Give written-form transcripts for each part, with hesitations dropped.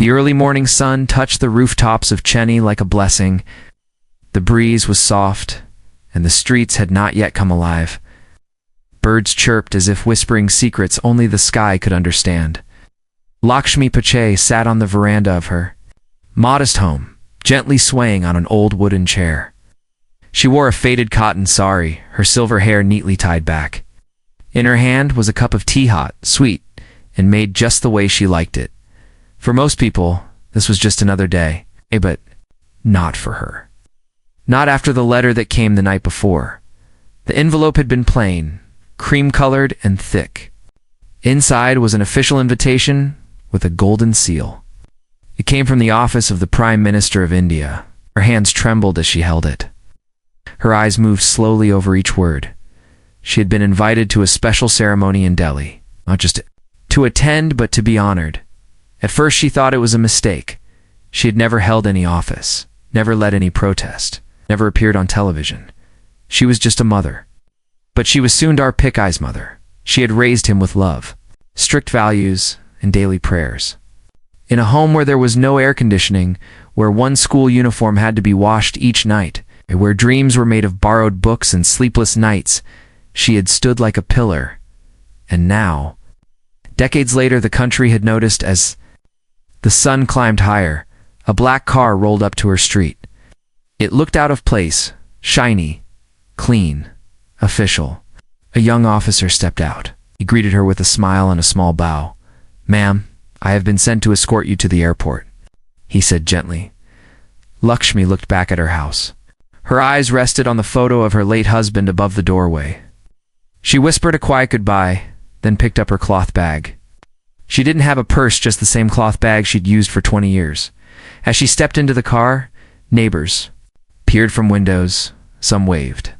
The early morning sun touched the rooftops of Chennai like a blessing. The breeze was soft, and the streets had not yet come alive. Birds chirped as if whispering secrets only the sky could understand. Lakshmi Pichai sat on the veranda of her modest home, gently swaying on an old wooden chair. She wore a faded cotton sari, her silver hair neatly tied back. In her hand was a cup of tea, hot, sweet, and made just the way she liked it. For most people, this was just another day, but not for her. Not after the letter that came the night before. The envelope had been plain, cream-colored and thick. Inside was an official invitation with a golden seal. It came from the office of the Prime Minister of India. Her hands trembled as she held it. Her eyes moved slowly over each word. She had been invited to a special ceremony in Delhi, not just to attend, but to be honored. At first she thought it was a mistake. She had never held any office, never led any protest, never appeared on television. She was just a mother. But she was Sundar Pichai's mother. She had raised him with love, strict values, and daily prayers. In a home where there was no air conditioning, where one school uniform had to be washed each night, and where dreams were made of borrowed books and sleepless nights, she had stood like a pillar. And now, decades later, the country had noticed as the sun climbed higher, a black car rolled up to her street. It looked out of place, shiny, clean, official. A young officer stepped out. He greeted her with a smile and a small bow. "Ma'am, I have been sent to escort you to the airport," he said gently. Lakshmi looked back at her house. Her eyes rested on the photo of her late husband above the doorway. She whispered a quiet goodbye, then picked up her cloth bag. She didn't have a purse, just the same cloth bag she'd used for 20 years. As she stepped into the car, neighbors peered from windows. Some waved.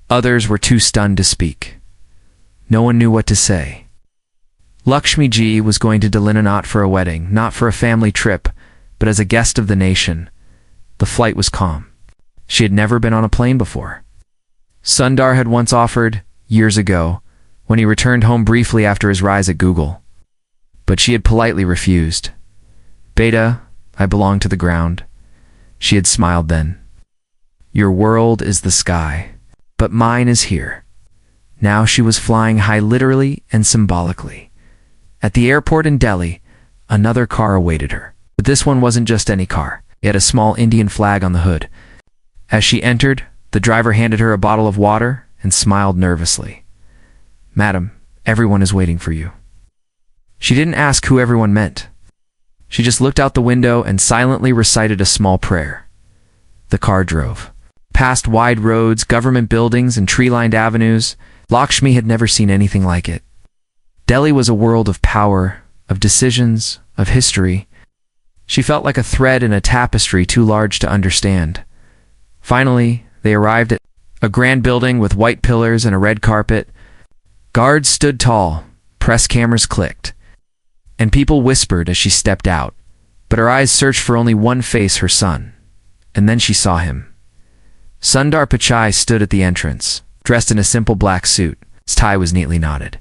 Others were too stunned to speak. No one knew what to say. Lakshmi ji was going to Delhi not for a wedding, not for a family trip, but as a guest of the nation. The flight was calm. She had never been on a plane before. Sundar had once offered, years ago, when he returned home briefly after his rise at Google. But she had politely refused. "Beta, I belong to the ground." She had smiled then. "Your world is the sky, but mine is here." Now she was flying high, literally and symbolically. At the airport in Delhi, another car awaited her. But this one wasn't just any car. It had a small Indian flag on the hood. As she entered, the driver handed her a bottle of water and smiled nervously. "Madam, everyone is waiting for you." She didn't ask who everyone meant. She just looked out the window and silently recited a small prayer. The car drove. Past wide roads, government buildings, and tree-lined avenues. Lakshmi had never seen anything like it. Delhi was a world of power, of decisions, of history. She felt like a thread in a tapestry too large to understand. Finally, they arrived at a grand building with white pillars and a red carpet. Guards stood tall, press cameras clicked, and people whispered as she stepped out. But her eyes searched for only one face, her son. And then she saw him. Sundar Pichai stood at the entrance, dressed in a simple black suit. His tie was neatly knotted,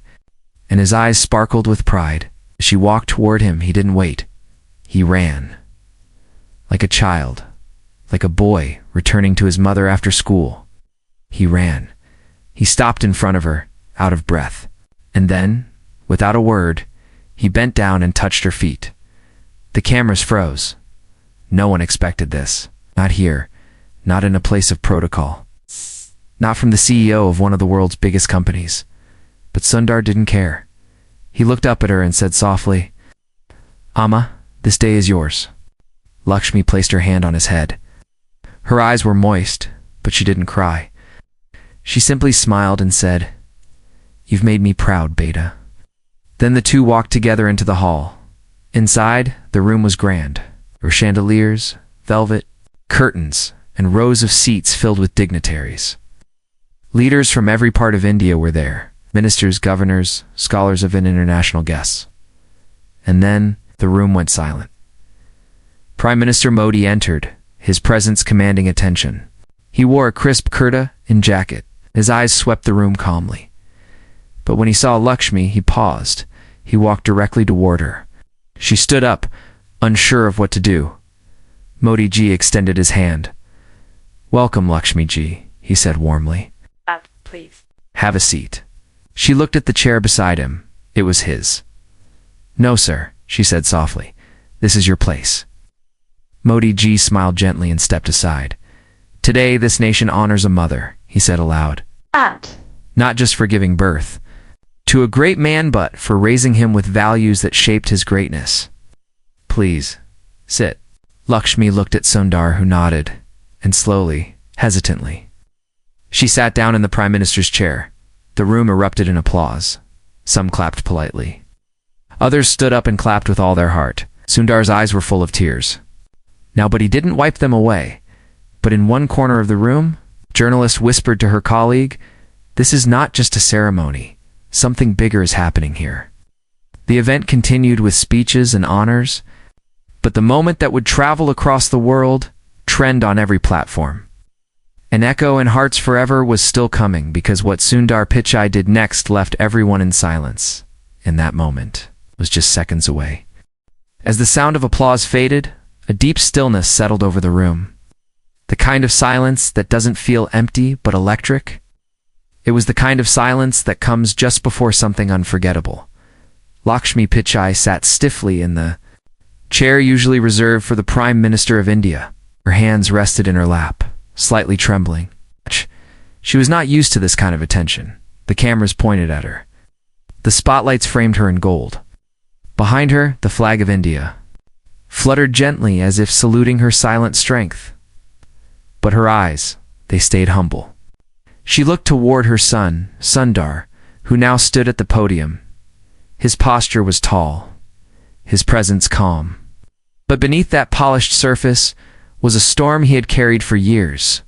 and his eyes sparkled with pride. As she walked toward him, he didn't wait. He ran. Like a child, like a boy returning to his mother after school. He ran. He stopped in front of her, out of breath. And then, without a word, he bent down and touched her feet. The cameras froze. No one expected this. Not here. Not in a place of protocol. Not from the CEO of one of the world's biggest companies. But Sundar didn't care. He looked up at her and said softly, "Amma, this day is yours." Lakshmi placed her hand on his head. Her eyes were moist, but she didn't cry. She simply smiled and said, "You've made me proud, Beta." Then the two walked together into the hall. Inside, the room was grand. There were chandeliers, velvet, curtains, and rows of seats filled with dignitaries. Leaders from every part of India were there. Ministers, governors, scholars, and international guests. And then the room went silent. Prime Minister Modi entered, his presence commanding attention. He wore a crisp kurta and jacket. His eyes swept the room calmly. But when he saw Lakshmi, he paused. He walked directly toward her. She stood up, Unsure of what to do, Modi ji extended his hand. "Welcome, Lakshmi ji," he said warmly. Please. "Have a seat." She looked at the chair beside him. It was his. "No, sir," she said softly. "This is your place." Modi ji smiled gently and stepped aside. "Today, this nation honors a mother," he said aloud. "Not just for giving birth to a great man, but for raising him with values that shaped his greatness. Please, sit." Lakshmi looked at Sundar, who nodded, and slowly, hesitantly, she sat down in the Prime Minister's chair. The room erupted in applause. Some clapped politely. Others stood up and clapped with all their heart. Sundar's eyes were full of tears. Now, but he didn't wipe them away. But in one corner of the room, a journalist whispered to her colleague, "This is not just a ceremony. Something bigger is happening here." The event continued with speeches and honors, but the moment that would travel across the world, trend on every platform. An echo in hearts forever was still coming, because what Sundar Pichai did next left everyone in silence, and that moment was just seconds away. As the sound of applause faded, a deep stillness settled over the room. The kind of silence that doesn't feel empty but electric. It was the kind of silence that comes just before something unforgettable. Lakshmi Pichai sat stiffly in the chair usually reserved for the Prime Minister of India. Her hands rested in her lap, slightly trembling. She was not used to this kind of attention. The cameras pointed at her. The spotlights framed her in gold. Behind her, the flag of India fluttered gently as if saluting her silent strength. But her eyes, they stayed humble. She looked toward her son, Sundar, who now stood at the podium. His posture was tall, his presence calm. But beneath that polished surface was a storm he had carried for years.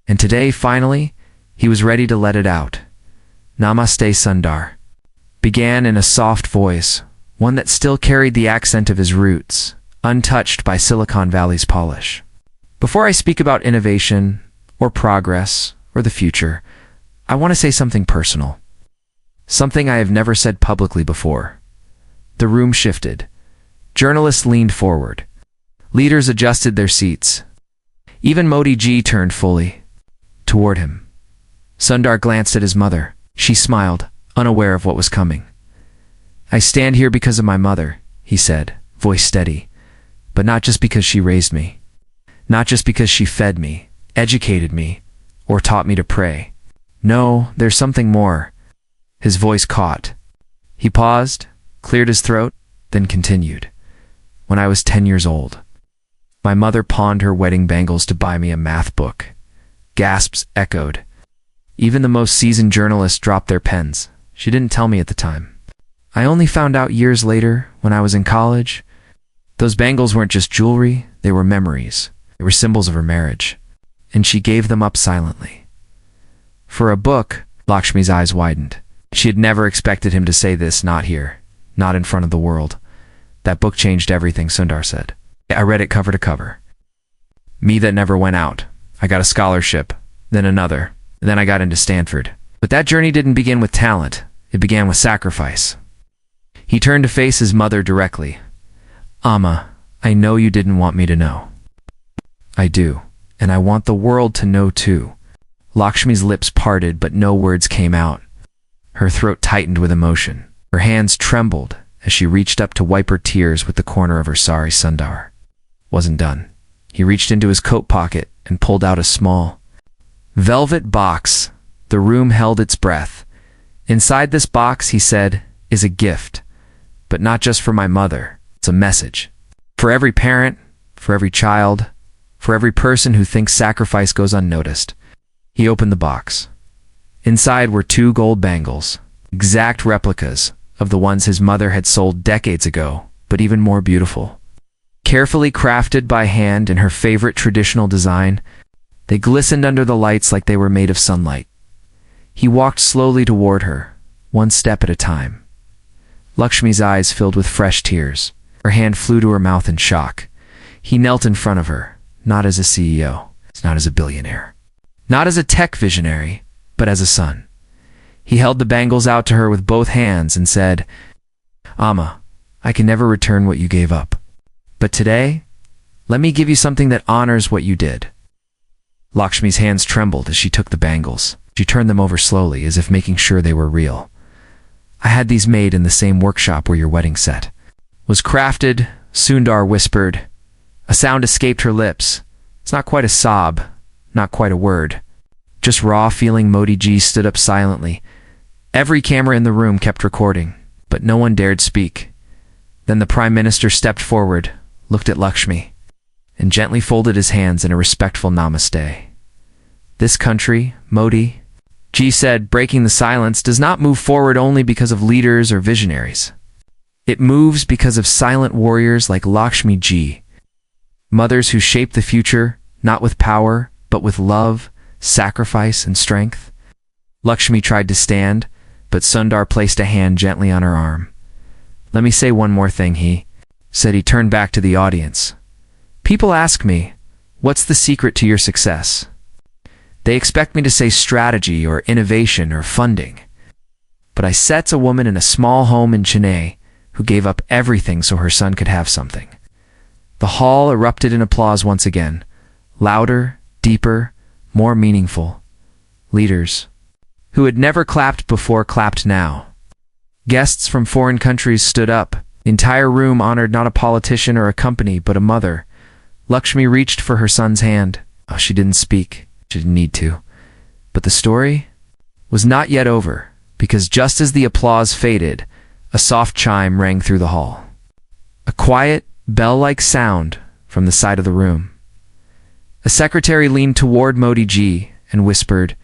And today, finally, he was ready to let it out. "Namaste, Sundar," began in a soft voice, one that still carried the accent of his roots, untouched by Silicon Valley's polish. Before I speak about innovation, or progress, or the future, I want to say something personal. Something I have never said publicly before. The room shifted. Journalists leaned forward. Leaders adjusted their seats. Even Modi ji turned fully toward him. Sundar glanced at his mother. She smiled, unaware of what was coming. "I stand here because of my mother," he said, voice steady. "But not just because she raised me. Not just because she fed me, educated me, or taught me to pray. No, there's something more." His voice caught. He paused, cleared his throat, then continued. "When I was 10 years old, my mother pawned her wedding bangles to buy me a math book." Gasps echoed. Even the most seasoned journalists dropped their pens. She didn't tell me at the time. I only found out years later, when I was in college. Those bangles weren't just jewelry, they were memories. They were symbols of her marriage. And she gave them up silently. For a book, Lakshmi's eyes widened. She had never expected him to say this, not here, not in front of the world. "That book changed everything," Sundar said. "I read it cover to cover. Me that never went out. I got a scholarship, then another, then I got into Stanford. But that journey didn't begin with talent. It began with sacrifice." He turned to face his mother directly. "Amma, I know you didn't want me to know. I do, and I want the world to know too." Lakshmi's lips parted, but no words came out. Her throat tightened with emotion. Her hands trembled as she reached up to wipe her tears with the corner of her sari. Sundar wasn't done. He reached into his coat pocket and pulled out a small velvet box. The room held its breath. "Inside this box," he said, "is a gift. But not just for my mother. It's a message. For every parent, for every child, for every person who thinks sacrifice goes unnoticed." He opened the box. Inside were 2 gold bangles, exact replicas of the ones his mother had sold decades ago, but even more beautiful. Carefully crafted by hand in her favorite traditional design, they glistened under the lights like they were made of sunlight. He walked slowly toward her, one step at a time. Lakshmi's eyes filled with fresh tears. Her hand flew to her mouth in shock. He knelt in front of her, not as a CEO, not as a billionaire, not as a tech visionary, but as a son. He held the bangles out to her with both hands and said, "Amma, I can never return what you gave up. But today, let me give you something that honors what you did." Lakshmi's hands trembled as she took the bangles. She turned them over slowly, as if making sure they were real. "I had these made in the same workshop where your wedding set was crafted," Sundar whispered. A sound escaped her lips. It's not quite a sob, not quite a word. Just raw feeling. Modi ji stood up silently. Every camera in the room kept recording, but no one dared speak. Then the Prime Minister stepped forward, looked at Lakshmi, and gently folded his hands in a respectful namaste. "This country," Modi ji said, breaking the silence, "does not move forward only because of leaders or visionaries. It moves because of silent warriors like Lakshmi ji, mothers who shape the future, not with power, but with love, sacrifice, and strength." Lakshmi tried to stand, but Sundar placed a hand gently on her arm. "Let me say one more thing," he said. He turned back to the audience. "People ask me, what's the secret to your success? They expect me to say strategy or innovation or funding. But I set's a woman in a small home in Chennai who gave up everything so her son could have something." The hall erupted in applause once again, louder, deeper, more meaningful. Leaders who had never clapped before clapped now. Guests from foreign countries stood up. The entire room honored not a politician or a company, but a mother. Lakshmi reached for her son's hand. Oh, she didn't speak. She didn't need to. But the story was not yet over, because just as the applause faded, a soft chime rang through the hall. A quiet, bell-like sound from the side of the room. A secretary leaned toward Modi ji and whispered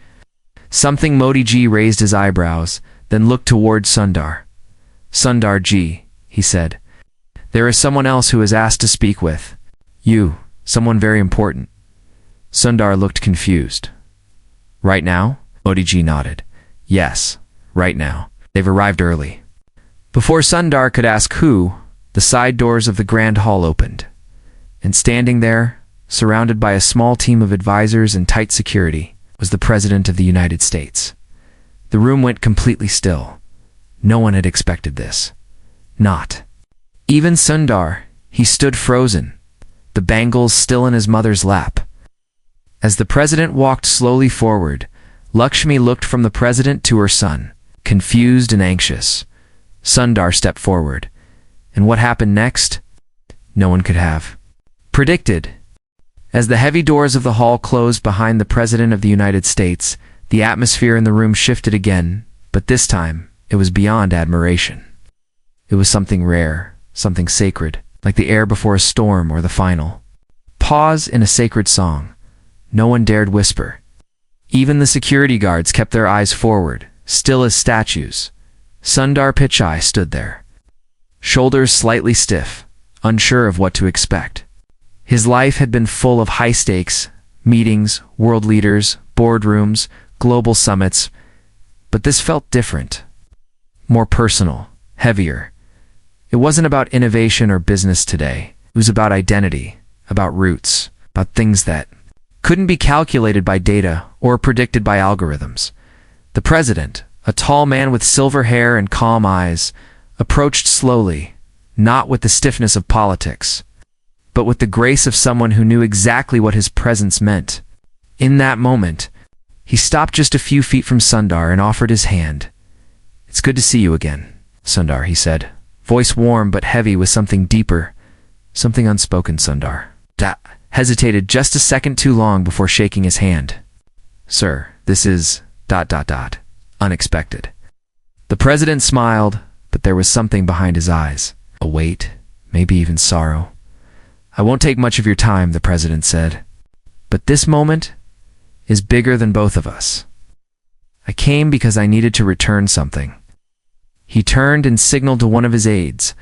something. Modi ji raised his eyebrows, then looked toward Sundar. "Sundar ji," he said, "there is someone else who is asked to speak with you, someone very important." Sundar looked confused. "Right now?" Modi ji nodded. "Yes, right now. They've arrived early." Before Sundar could ask who, the side doors of the grand hall opened, and standing there, surrounded by a small team of advisors and tight security, was the President of the United States. The room went completely still. No one had expected this. Not even Sundar. He stood frozen, the bangles still in his mother's lap. As the President walked slowly forward, Lakshmi looked from the President to her son, confused and anxious. Sundar stepped forward, and what happened next, no one could have predicted. As the heavy doors of the hall closed behind the President of the United States, the atmosphere in the room shifted again, but this time it was beyond admiration. It was something rare, something sacred, like the air before a storm or the final pause in a sacred song. No one dared whisper. Even the security guards kept their eyes forward, still as statues. Sundar Pichai stood there, shoulders slightly stiff, unsure of what to expect. His life had been full of high-stakes, meetings, world leaders, boardrooms, global summits, but this felt different, more personal, heavier. It wasn't about innovation or business today. It was about identity, about roots, about things that couldn't be calculated by data or predicted by algorithms. The President, a tall man with silver hair and calm eyes, approached slowly, not with the stiffness of politics, but with the grace of someone who knew exactly what his presence meant. In that moment, he stopped just a few feet from Sundar and offered his hand. "It's good to see you again, Sundar," he said, voice warm but heavy with something deeper, something unspoken. Sundar hesitated just a second too long before shaking his hand. "Sir, this is ... unexpected." The President smiled, but there was something behind his eyes, a weight, maybe even sorrow. "I won't take much of your time," the President said, "but this moment is bigger than both of us. I came because I needed to return something." He turned and signaled to one of his aides.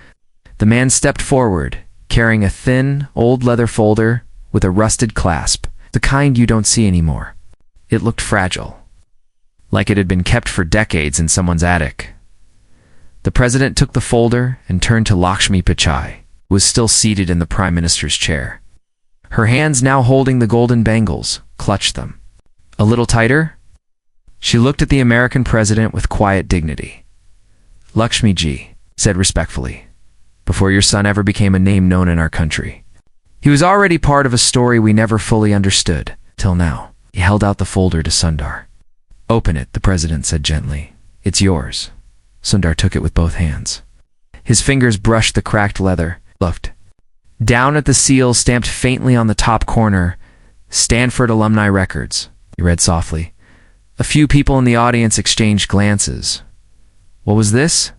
The man stepped forward, carrying a thin, old leather folder with a rusted clasp, the kind you don't see anymore. It looked fragile, like it had been kept for decades in someone's attic. The President took the folder and turned to Lakshmi Pichai, who was still seated in the Prime Minister's chair. Her hands, now holding the golden bangles, clutched them. "A little tighter?" She looked at the American President with quiet dignity. "Lakshmi ji," said respectfully, before your son ever became a name known in our country. He was already part of a story we never fully understood, till now. He held out the folder to Sundar. Open it, the president said gently. It's yours. Sundar took it with both hands. His fingers brushed the cracked leather, looked. Down at the seal, stamped faintly on the top corner, Stanford Alumni Records, he read softly. A few people in the audience exchanged glances. What was this?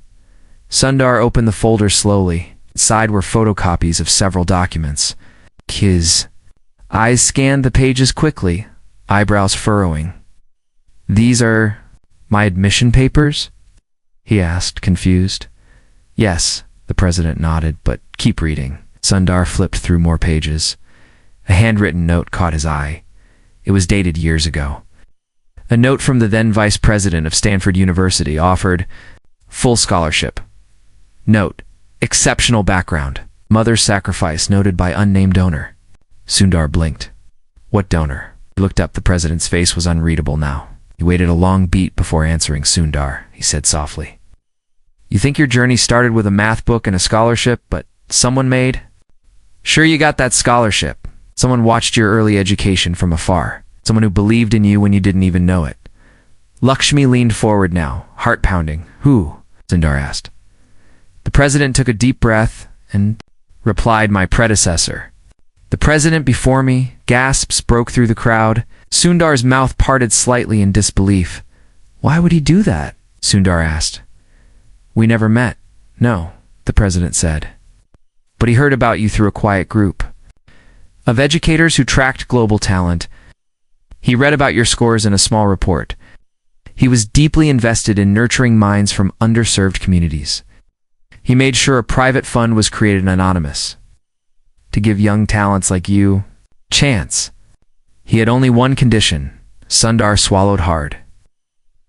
Sundar opened the folder slowly. Inside were photocopies of several documents. His eyes scanned the pages quickly, eyebrows furrowing. These are my admission papers? He asked, confused. Yes, the president nodded, but keep reading. Sundar flipped through more pages. A handwritten note caught his eye. It was dated years ago. A note from the then vice president of Stanford University offered full scholarship. Note, exceptional background. Mother's sacrifice noted by unnamed donor. Sundar blinked. What donor? He looked up. The president's face was unreadable now. He waited a long beat before answering Sundar. He said softly, You think your journey started with a math book and a scholarship, but someone made? Sure, you got that scholarship. Someone watched your early education from afar. Someone who believed in you when you didn't even know it. Lakshmi leaned forward now, heart pounding. Who? Sundar asked. The president took a deep breath and replied, My predecessor. The president before me. Gasps broke through the crowd. Sundar's mouth parted slightly in disbelief. Why would he do that? Sundar asked. We never met. No, the president said. But he heard about you through a quiet group of educators who tracked global talent. He read about your scores in a small report. He was deeply invested in nurturing minds from underserved communities. He made sure a private fund was created anonymous to give young talents like you chance. He had only one condition. Sundar swallowed hard.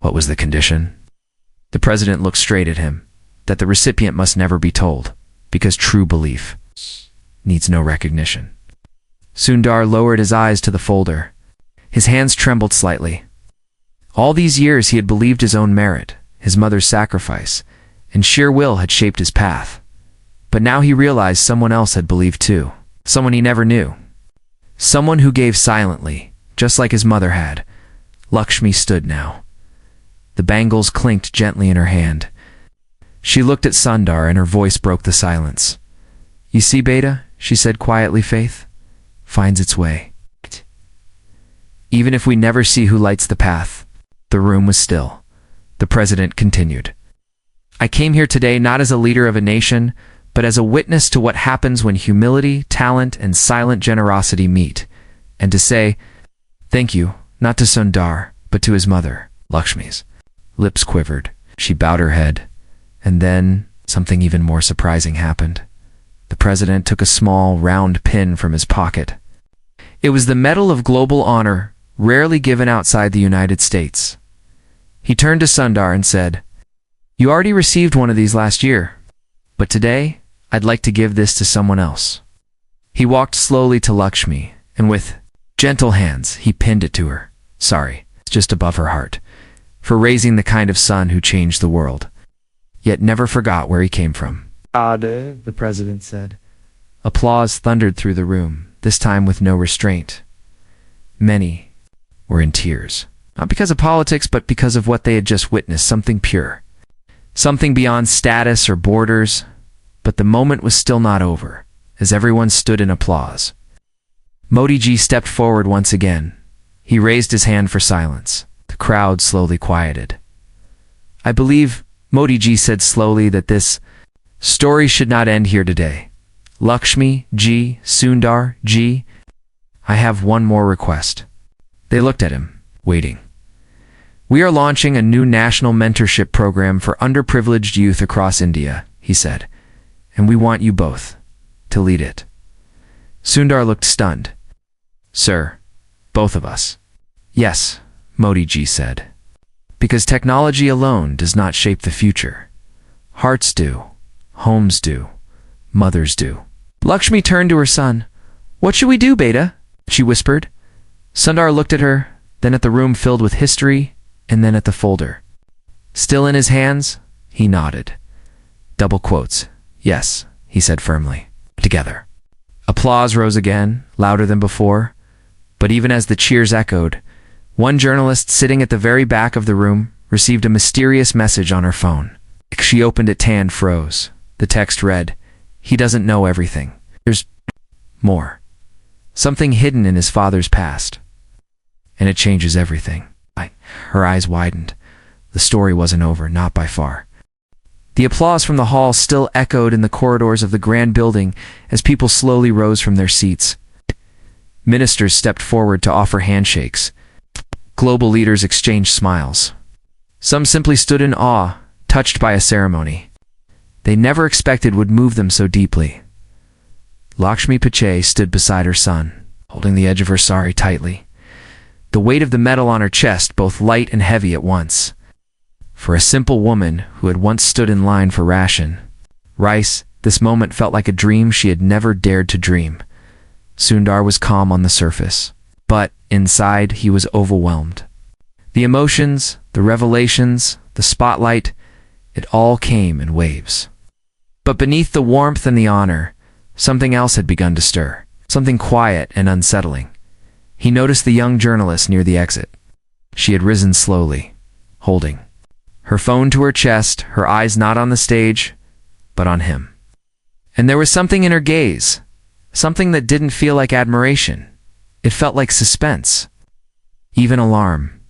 What was the condition? The president looked straight at him, that the recipient must never be told, because true belief needs no recognition. Sundar lowered his eyes to the folder. His hands trembled slightly. All these years he had believed his own merit, his mother's sacrifice, and sheer will had shaped his path. But now he realized someone else had believed too. Someone he never knew. Someone who gave silently, just like his mother had. Lakshmi stood now. The bangles clinked gently in her hand. She looked at Sundar and her voice broke the silence. You see, Beta, she said quietly, faith finds its way. Even if we never see who lights the path. The room was still. The president continued. I came here today not as a leader of a nation, but as a witness to what happens when humility, talent, and silent generosity meet, and to say, thank you, not to Sundar, but to his mother, Lakshmi's. Lips quivered. She bowed her head. And then something even more surprising happened. The president took a small, round pin from his pocket. It was the Medal of Global Honor, rarely given outside the United States. He turned to Sundar and said, You already received one of these last year, but today I'd like to give this to someone else. He walked slowly to Lakshmi, and with gentle hands he pinned it to her. Sorry, it's just above her heart, for raising the kind of son who changed the world, yet never forgot where he came from. The president said. Applause thundered through the room, this time with no restraint. Many were in tears, not because of politics, but because of what they had just witnessed, something pure, something beyond status or borders. But the moment was still not over, as everyone stood in applause. Modi ji stepped forward once again. He raised his hand for silence. The crowd slowly quieted. I believe, Modi ji said slowly, that this story should not end here today. Lakshmi ji, Sundar ji, I have one more request. They looked at him, waiting. We are launching a new national mentorship program for underprivileged youth across India, he said, and we want you both to lead it. Sundar looked stunned. Sir, both of us. Yes, Modi ji said. Because technology alone does not shape the future. Hearts do, homes do, mothers do. Lakshmi turned to her son. What should we do, Beta? She whispered. Sundar looked at her, then at the room filled with history, and then at the folder. Still in his hands, he nodded. Double quotes. Yes, he said firmly. Together. Applause rose again, louder than before. But even as the cheers echoed, one journalist sitting at the very back of the room received a mysterious message on her phone. She opened it, hand froze. The text read, "He doesn't know everything. There's more. Something hidden in his father's past. And it changes everything." Her eyes widened. The story wasn't over, not by far. The applause from the hall still echoed in the corridors of the grand building as people slowly rose from their seats. Ministers stepped forward to offer handshakes. Global leaders exchanged smiles. Some simply stood in awe, touched by a ceremony they never expected would move them so deeply. Lakshmi Pichai stood beside her son, holding the edge of her sari tightly, the weight of the metal on her chest both light and heavy at once. For a simple woman who had once stood in line for rice, this moment felt like a dream she had never dared to dream. Sundar was calm on the surface, but inside he was overwhelmed. The emotions, the revelations, the spotlight, it all came in waves. But beneath the warmth and the honor, something else had begun to stir, something quiet and unsettling. He noticed the young journalist near the exit. She had risen slowly, holding her phone to her chest, her eyes not on the stage, but on him. And there was something in her gaze, something that didn't feel like admiration. It felt like suspense, even alarm.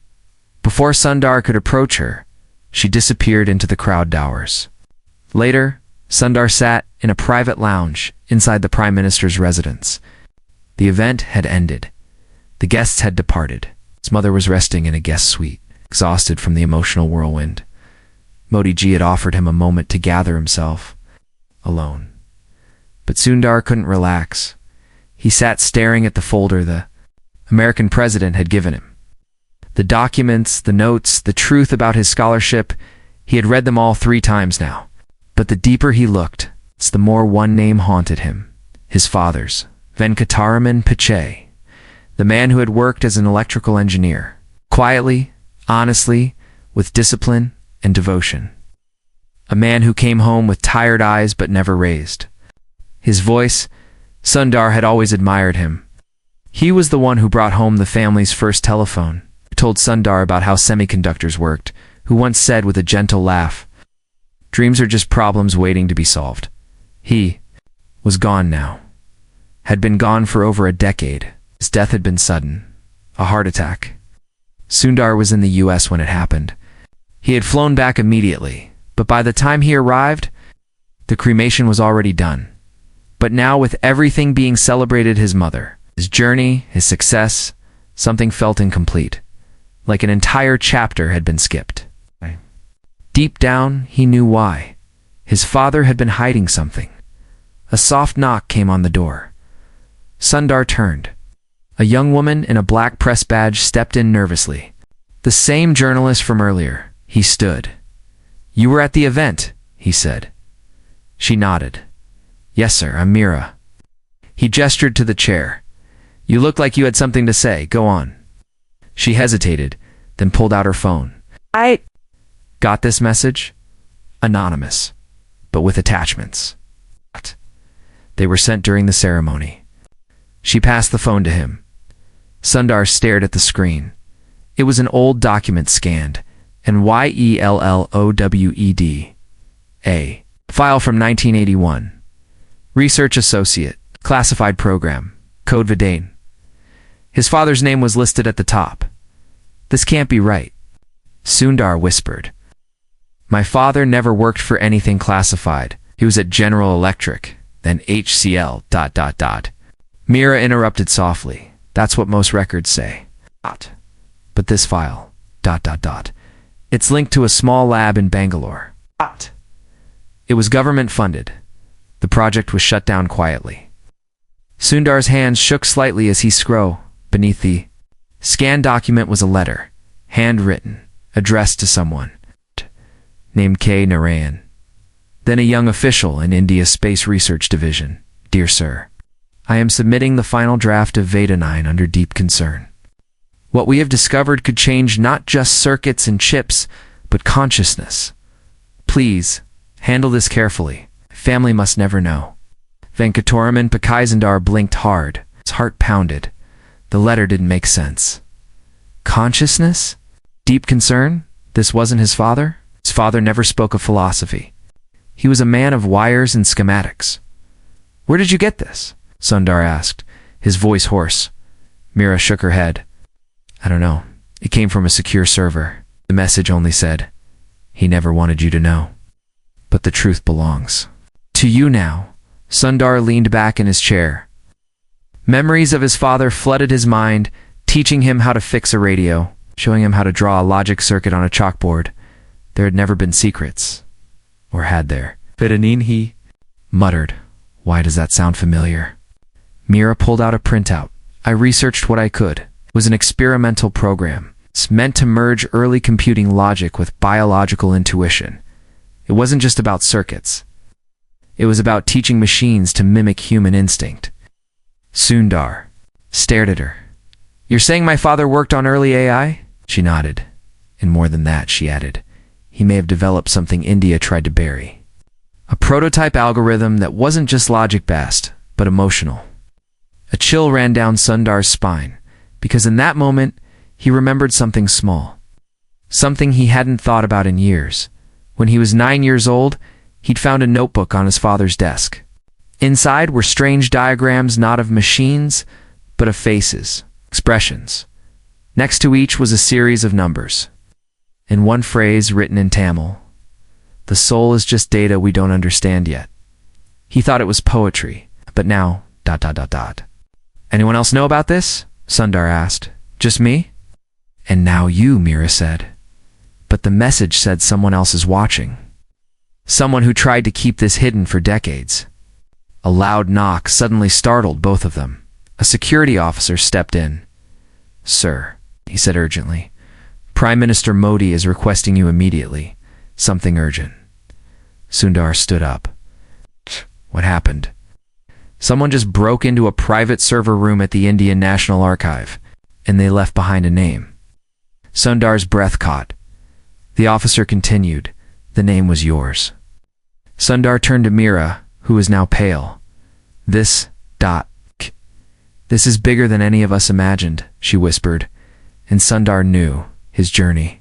Before Sundar could approach her, she disappeared into the crowd dowers. Later, Sundar sat in a private lounge inside the Prime Minister's residence. The event had ended. The guests had departed. His mother was resting in a guest suite, exhausted from the emotional whirlwind. Modi ji had offered him a moment to gather himself, alone. But Sundar couldn't relax. He sat staring at the folder the American president had given him. The documents, the notes, the truth about his scholarship, he had read them all 3 times now. But the deeper he looked, the more one name haunted him, his father's, Venkataraman Pichai, the man who had worked as an electrical engineer, quietly, honestly, with discipline and devotion. A man who came home with tired eyes but never raised. His voice, Sundar had always admired him. He was the one who brought home the family's first telephone, who told Sundar about how semiconductors worked, who once said with a gentle laugh, "Dreams are just problems waiting to be solved." He was gone now. Had been gone for over a decade. His death had been sudden. A heart attack. Sundar was in the US when it happened. He had flown back immediately, but by the time he arrived, the cremation was already done. But now, with everything being celebrated, his mother, his journey, his success, something felt incomplete. Like an entire chapter had been skipped. Deep down, he knew why. His father had been hiding something. A soft knock came on the door. Sundar turned. A young woman in a black press badge stepped in nervously. The same journalist from earlier. He stood. "You were at the event," he said. She nodded. "Yes, sir, I'm Mira." He gestured to the chair. "You look like you had something to say. Go on." She hesitated, then pulled out her phone. "I got this message? Anonymous, but with attachments. They were sent during the ceremony." She passed the phone to him. Sundar stared at the screen. It was an old document scanned, an YELLOWED file from 1981. Research Associate, Classified Program, Code Vidane. His father's name was listed at the top. "This can't be right," Sundar whispered. "My father never worked for anything classified. He was at General Electric, then HCL, ... Mira interrupted softly. "That's what most records say. But this file, ... It's linked to a small lab in Bangalore. It was government funded. The project was shut down quietly." Sundar's hands shook slightly as he scrolled. Beneath the scanned document was a letter, handwritten, addressed to someone named K. Narayan. Then a young official in India's Space Research Division. "Dear Sir, I am submitting the final draft of Veda 9 under deep concern. What we have discovered could change not just circuits and chips, but consciousness. Please, handle this carefully. I family must never know. Venkatoram and Sundar blinked hard. His heart pounded. The letter didn't make sense. Consciousness? Deep concern? This wasn't his father? His father never spoke of philosophy. He was a man of wires and schematics. Where did you get this? Sundar asked, his voice hoarse. Mira shook her head. I don't know. It came from a secure server. The message only said, he never wanted you to know. But the truth belongs to you now. Sundar leaned back in his chair. Memories of his father flooded his mind, teaching him how to fix a radio, showing him how to draw a logic circuit on a chalkboard. There had never been secrets. Or had there? Vitanin, he muttered. Why does that sound familiar? Mira pulled out a printout. I researched what I could. It was an experimental program. It's meant to merge early computing logic with biological intuition. It wasn't just about circuits. It was about teaching machines to mimic human instinct. Sundar stared at her. You're saying my father worked on early AI? She nodded. And more than that, she added, he may have developed something India tried to bury. A prototype algorithm that wasn't just logic-based, but emotional. A chill ran down Sundar's spine, because in that moment, he remembered something small. Something he hadn't thought about in years. When he was 9 years old, he'd found a notebook on his father's desk. Inside were strange diagrams not of machines, but of faces, expressions. Next to each was a series of numbers. In one phrase written in Tamil, the soul is just data we don't understand yet. He thought it was poetry, but now, ... Anyone else know about this? Sundar asked. Just me? And now you, Mira said. But the message said someone else is watching. Someone who tried to keep this hidden for decades. A loud knock suddenly startled both of them. A security officer stepped in. Sir, he said urgently, Prime Minister Modi is requesting you immediately. Something urgent. Sundar stood up. What happened? Someone just broke into a private server room at the Indian National Archive, and they left behind a name. Sundar's breath caught. The officer continued. The name was yours. Sundar turned to Mira, who was now pale. This is bigger than any of us imagined, she whispered, and Sundar knew his journey,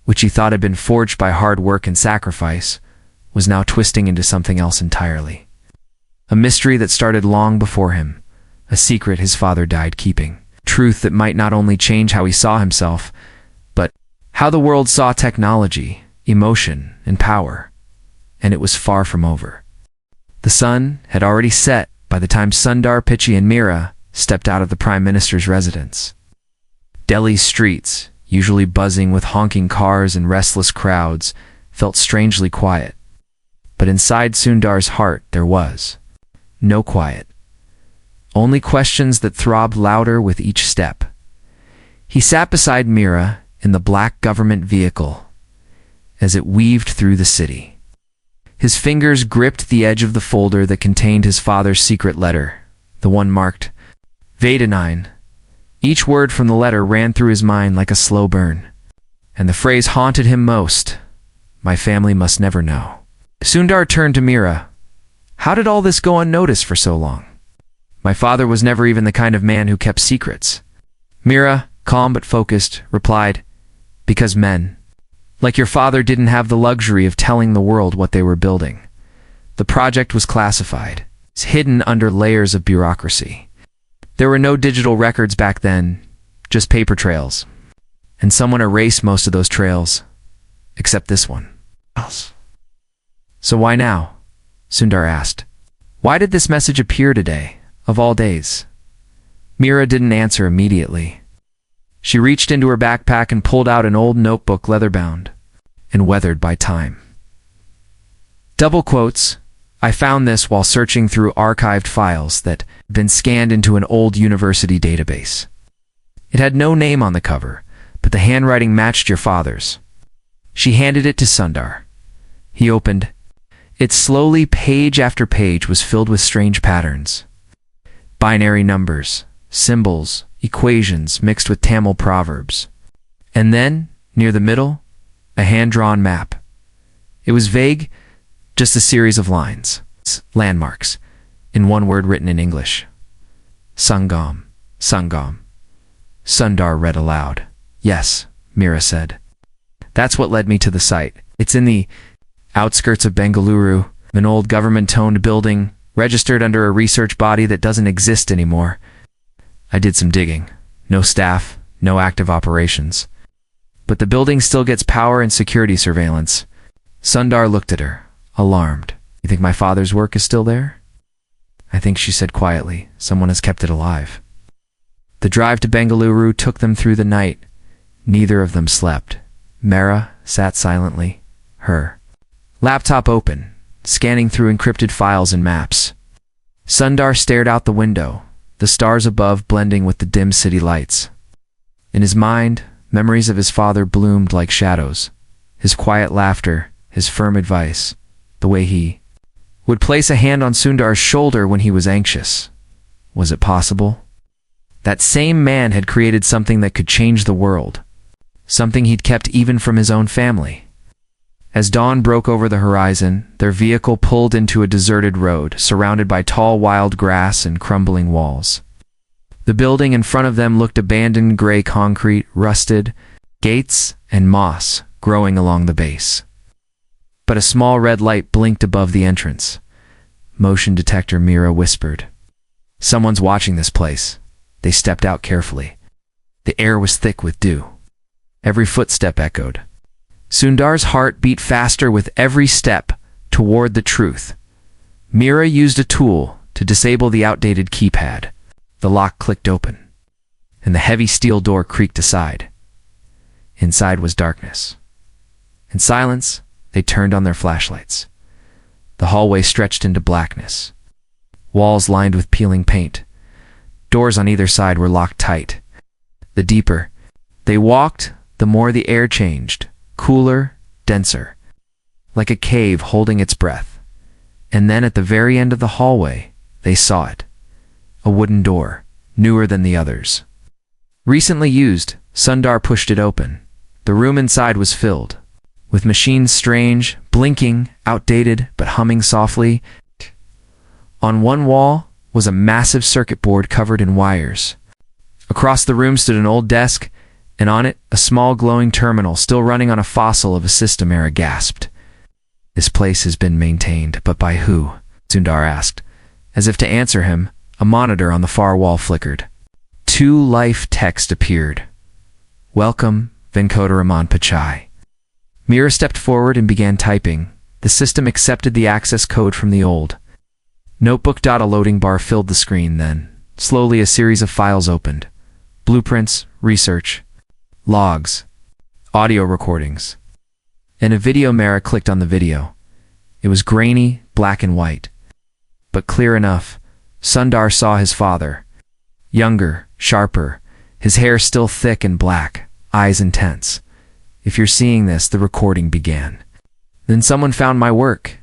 which he thought had been forged by hard work and sacrifice, was now twisting into something else entirely. A mystery that started long before him, a secret his father died keeping, truth that might not only change how he saw himself, but how the world saw technology, emotion, and power. And it was far from over. The sun had already set by the time Sundar, Pichai, and Mira stepped out of the Prime Minister's residence. Delhi's streets, usually buzzing with honking cars and restless crowds, felt strangely quiet. But inside Sundar's heart there was no quiet. Only questions that throbbed louder with each step. He sat beside Mira in the black government vehicle as it weaved through the city. His fingers gripped the edge of the folder that contained his father's secret letter, the one marked Vedanine. Each word from the letter ran through his mind like a slow burn. And the phrase haunted him most. My family must never know. Sundar turned to Mira. How did all this go unnoticed for so long? My father was never even the kind of man who kept secrets. Mira, calm but focused, replied, because men, like your father, didn't have the luxury of telling the world what they were building. The project was classified, hidden under layers of bureaucracy. There were no digital records back then, just paper trails. And someone erased most of those trails, except this one. So why now? Sundar asked. Why did this message appear today, of all days? Mira didn't answer immediately. She reached into her backpack and pulled out an old notebook, leather-bound and weathered by time. Double quotes. I found this while searching through archived files that had been scanned into an old university database. It had no name on the cover, but the handwriting matched your father's. She handed it to Sundar. He opened. It slowly, page after page, was filled with strange patterns. Binary numbers, symbols, equations mixed with Tamil proverbs. And then, near the middle, a hand-drawn map. It was vague, just a series of lines. Landmarks. In one word written in English. Sangam. Sangam. Sundar read aloud. Yes, Mira said. That's what led me to the site. It's in the outskirts of Bengaluru, an old government-owned building, registered under a research body that doesn't exist anymore. I did some digging. No staff, no active operations. But the building still gets power and security surveillance. Sundar looked at her, alarmed. You think my father's work is still there? I think, she said quietly. Someone has kept it alive. The drive to Bengaluru took them through the night. Neither of them slept. Mera sat silently, her laptop open, scanning through encrypted files and maps. Sundar stared out the window, the stars above blending with the dim city lights. In his mind, memories of his father bloomed like shadows. His quiet laughter, his firm advice, the way he would place a hand on Sundar's shoulder when he was anxious. Was it possible? That same man had created something that could change the world. Something he'd kept even from his own family. As dawn broke over the horizon, their vehicle pulled into a deserted road, surrounded by tall wild grass and crumbling walls. The building in front of them looked abandoned, gray concrete, rusted, gates and moss growing along the base. But a small red light blinked above the entrance. Motion detector, Mira whispered. Someone's watching this place. They stepped out carefully. The air was thick with dew. Every footstep echoed. Sundar's heart beat faster with every step toward the truth. Mira used a tool to disable the outdated keypad. The lock clicked open, and the heavy steel door creaked aside. Inside was darkness. In silence, they turned on their flashlights. The hallway stretched into blackness. Walls lined with peeling paint. Doors on either side were locked tight. The deeper they walked, the more the air changed, cooler, denser, like a cave holding its breath. And then at the very end of the hallway, they saw it. A wooden door, newer than the others. Recently used, Sundar pushed it open. The room inside was filled with machines, strange, blinking, outdated, but humming softly. On one wall was a massive circuit board covered in wires. Across the room stood an old desk, and on it a small glowing terminal still running on a fossil of a system. Mira gasped. This place has been maintained, but by who? Sundar asked. As if to answer him, a monitor on the far wall flickered. 2 life text appeared. Welcome, Venkotaraman Pichai. Mira stepped forward and began typing. The system accepted the access code from the old notebook. A loading bar filled the screen. Then, slowly, a series of files opened. Blueprints, research, logs, audio recordings, and a video. Mira clicked on the video. It was grainy, black and white, but clear enough. Sundar saw his father. Younger, sharper, his hair still thick and black, eyes intense. If you're seeing this, the recording began. Then someone found my work,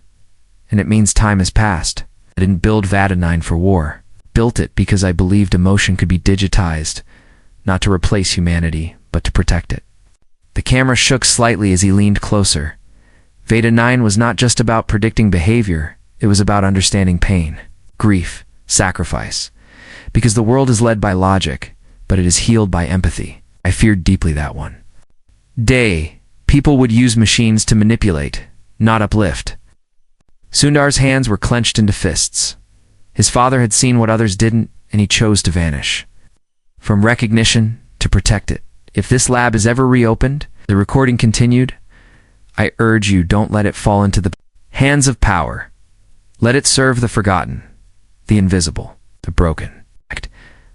and it means time has passed. I didn't build Vada9 for war. Built it because I believed emotion could be digitized, not to replace humanity, but to protect it. The camera shook slightly as he leaned closer. Vada9 was not just about predicting behavior, it was about understanding pain, grief, sacrifice. Because the world is led by logic, but it is healed by empathy. I feared deeply that one day people would use machines to manipulate, not uplift. Sundar's hands were clenched into fists. His father had seen what others didn't, and he chose to vanish. From recognition to protect it. If this lab is ever reopened, the recording continued, I urge you, don't let it fall into the hands of power. Let it serve the forgotten, the invisible, the broken.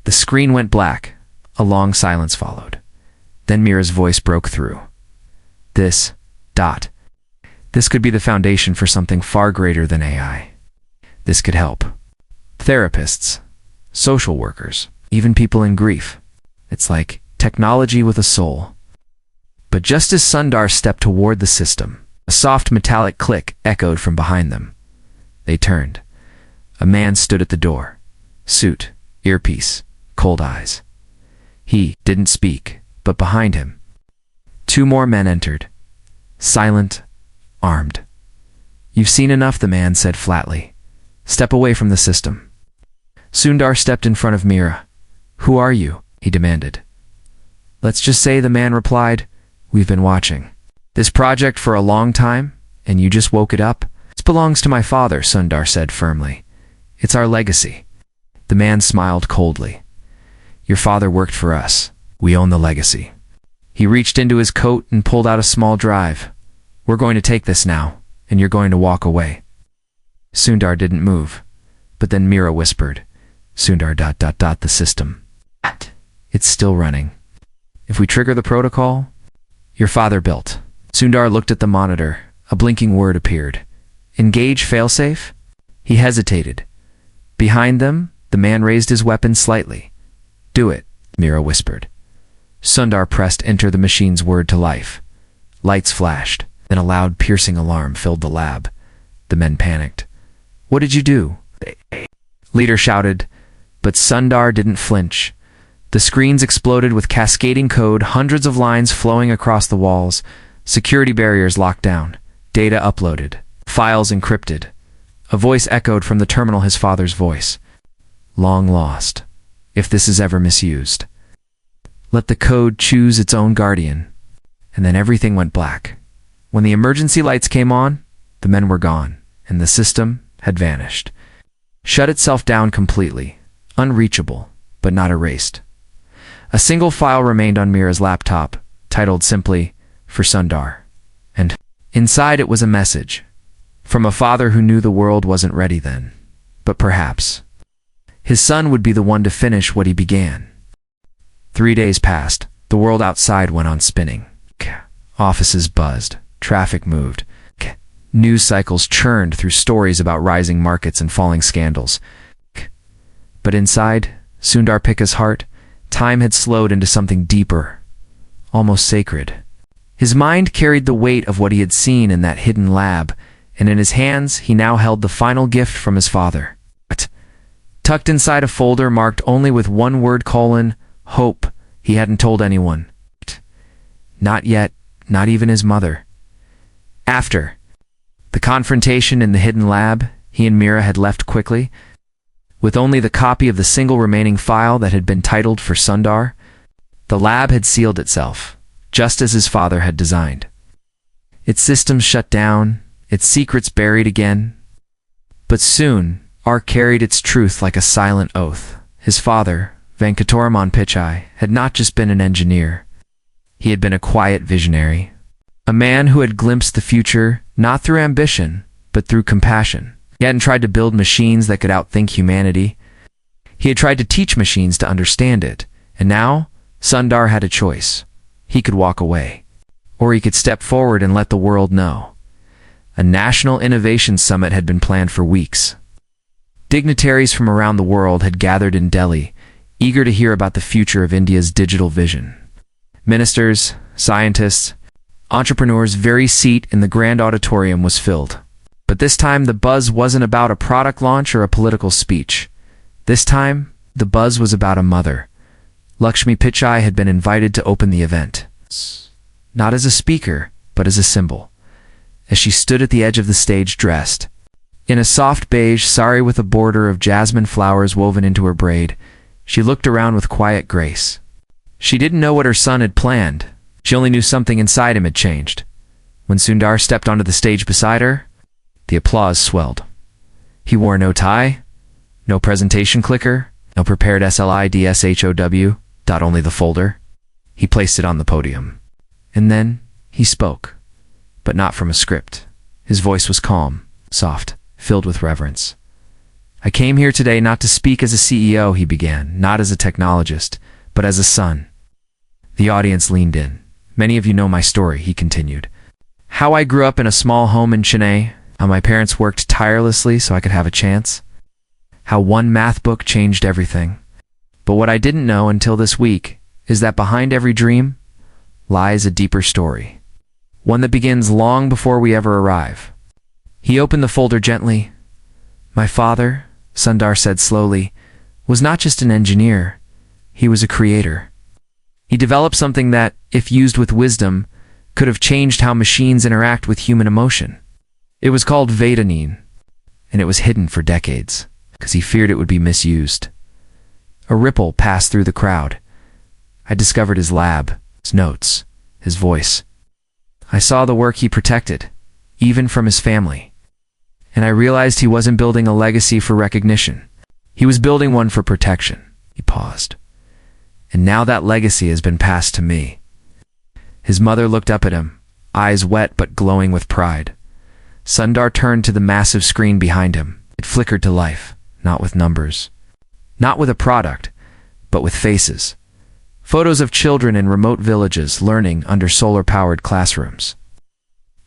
The screen went black. A long silence followed. Then Mira's voice broke through. This could be the foundation for something far greater than AI. This could help therapists, social workers, even people in grief. It's like technology with a soul. But just as Sundar stepped toward the system, a soft metallic click echoed from behind them. They turned. A man stood at the door. Suit, earpiece, cold eyes. He didn't speak, but behind him, 2 more men entered. Silent, armed. You've seen enough, the man said flatly. Step away from the system. Sundar stepped in front of Mira. Who are you? He demanded. Let's just say the man replied, we've been watching this project for a long time, and you just woke it up. This belongs to my father, Sundar said firmly. It's our legacy. The man smiled coldly. Your father worked for us. We own the legacy. He reached into his coat and pulled out a small drive. We're going to take this now, and you're going to walk away. Sundar didn't move, but then Mira whispered, Sundar ... the system. It's still running. If we trigger the protocol, your father built. Sundar looked at the monitor. A blinking word appeared. Engage failsafe? He hesitated. Behind them, the man raised his weapon slightly. Do it, Mira whispered. Sundar pressed enter the machine's word to life. Lights flashed. Then a loud, piercing alarm filled the lab. The men panicked. What did you do? Leader shouted, but Sundar didn't flinch. The screens exploded with cascading code, hundreds of lines flowing across the walls, security barriers locked down, data uploaded, files encrypted. A voice echoed from the terminal, his father's voice. Long lost, if this is ever misused. Let the code choose its own guardian. And then everything went black. When the emergency lights came on, the men were gone, and the system had vanished. Shut itself down completely, unreachable, but not erased. A single file remained on Mira's laptop, titled simply, For Sundar. And inside it was a message, from a father who knew the world wasn't ready then, but perhaps his son would be the one to finish what he began. 3 days passed. The world outside went on spinning. Offices buzzed. Traffic moved. News cycles churned through stories about rising markets and falling scandals. But inside Sundar Pichai's heart, time had slowed into something deeper, almost sacred. His mind carried the weight of what he had seen in that hidden lab, and in his hands he now held the final gift from his father. Tucked inside a folder marked only with one word: hope. He hadn't told anyone. Not yet, not even his mother. After the confrontation in the hidden lab, he and Mira had left quickly, with only the copy of the single remaining file that had been titled For Sundar. The lab had sealed itself, just as his father had designed. Its systems shut down, its secrets buried again. But soon, Ark carried its truth like a silent oath. His father, Venkataraman Pichai, had not just been an engineer. He had been a quiet visionary, a man who had glimpsed the future not through ambition, but through compassion. He hadn't tried to build machines that could outthink humanity. He had tried to teach machines to understand it, and now Sundar had a choice. He could walk away, or he could step forward and let the world know. A national innovation summit had been planned for weeks. Dignitaries from around the world had gathered in Delhi, eager to hear about the future of India's digital vision. Ministers, scientists, entrepreneurs' very seat in the grand auditorium was filled. But this time the buzz wasn't about a product launch or a political speech. This time, the buzz was about a mother. Lakshmi Pichai had been invited to open the event. Not as a speaker, but as a symbol. As she stood at the edge of the stage dressed in a soft beige sari with a border of jasmine flowers woven into her braid, she looked around with quiet grace. She didn't know what her son had planned. She only knew something inside him had changed. When Sundar stepped onto the stage beside her, the applause swelled. He wore no tie, no presentation clicker, no prepared SLIDSHOW, only the folder. He placed it on the podium. And then he spoke, but not from a script. His voice was calm, soft, filled with reverence. I came here today not to speak as a CEO, he began, not as a technologist, but as a son. The audience leaned in. Many of you know my story, he continued. How I grew up in a small home in Chennai, how my parents worked tirelessly so I could have a chance, how one math book changed everything. But what I didn't know until this week is that behind every dream lies a deeper story, one that begins long before we ever arrive. He opened the folder gently. My father, Sundar said slowly, was not just an engineer, he was a creator. He developed something that, if used with wisdom, could have changed how machines interact with human emotion. It was called Vedanine, and it was hidden for decades, because he feared it would be misused. A ripple passed through the crowd. I discovered his lab, his notes, his voice. I saw the work he protected, even from his family. And I realized he wasn't building a legacy for recognition. He was building one for protection. He paused. And now that legacy has been passed to me. His mother looked up at him, eyes wet but glowing with pride. Sundar turned to the massive screen behind him. It flickered to life, not with numbers. Not with a product, but with faces. Photos of children in remote villages learning under solar-powered classrooms.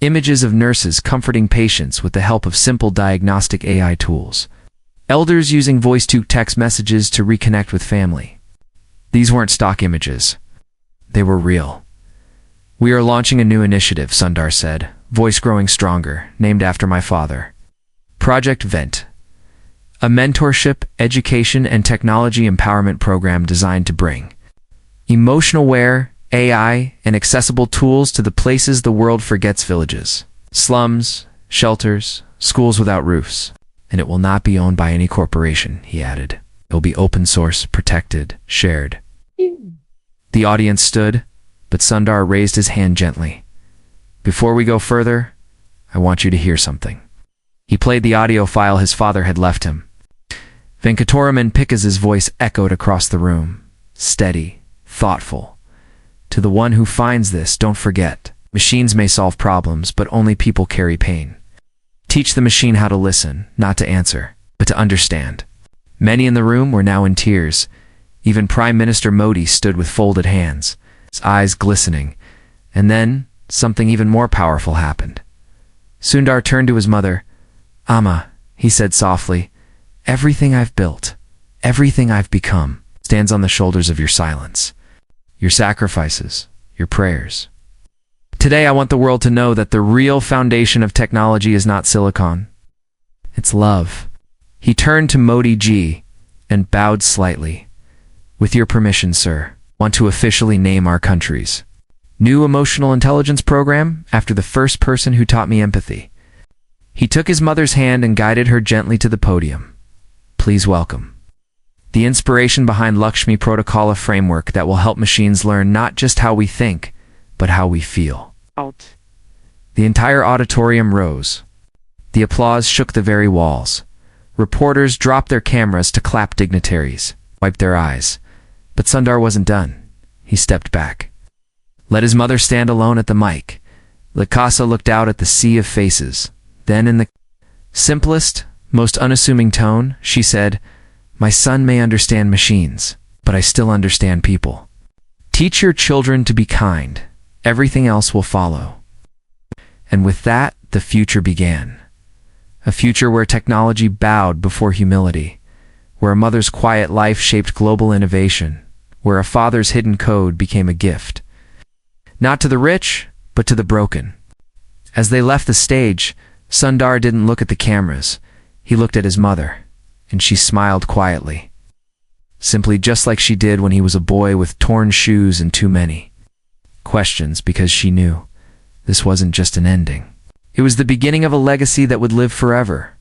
Images of nurses comforting patients with the help of simple diagnostic AI tools. Elders using voice-to-text messages to reconnect with family. These weren't stock images. They were real. "We are launching a new initiative," Sundar said, voice growing stronger, named after my father. Project Vent. A mentorship, education, and technology empowerment program designed to bring emotional-aware, AI, and accessible tools to the places the world forgets: villages, slums, shelters, schools without roofs. And it will not be owned by any corporation, he added. It will be open source, protected, shared. The audience stood, but Sundar raised his hand gently. "Before we go further, I want you to hear something." He played the audio file his father had left him. Venkataraman Pikas's voice echoed across the room, steady, thoughtful. "To the one who finds this, don't forget, machines may solve problems, but only people carry pain. Teach the machine how to listen, not to answer, but to understand." Many in the room were now in tears. Even Prime Minister Modi stood with folded hands, his eyes glistening. And then, something even more powerful happened. Sundar turned to his mother. "Amma," he said softly, "everything I've built, everything I've become, stands on the shoulders of your silence, your sacrifices, your prayers. Today I want the world to know that the real foundation of technology is not silicon. It's love." He turned to Modi ji and bowed slightly. "With your permission, sir, I want to officially name our country's new emotional intelligence program after the first person who taught me empathy." He took his mother's hand and guided her gently to the podium. "Please welcome the inspiration behind Lakshmi protocol, a framework that will help machines learn not just how we think, but how we feel." Out. The entire auditorium rose. The applause shook the very walls. Reporters dropped their cameras to clap. Dignitaries wiped their eyes. But Sundar wasn't done. He stepped back. Let his mother stand alone at the mic. Lakasa looked out at the sea of faces. Then in the simplest, most unassuming tone, she said, "My son may understand machines, but I still understand people. Teach your children to be kind. Everything else will follow." And with that, the future began. A future where technology bowed before humility, where a mother's quiet life shaped global innovation, where a father's hidden code became a gift. Not to the rich, but to the broken. As they left the stage, Sundar didn't look at the cameras. He looked at his mother, and she smiled quietly. Simply just like she did when he was a boy with torn shoes and too many questions, because she knew this wasn't just an ending. It was the beginning of a legacy that would live forever.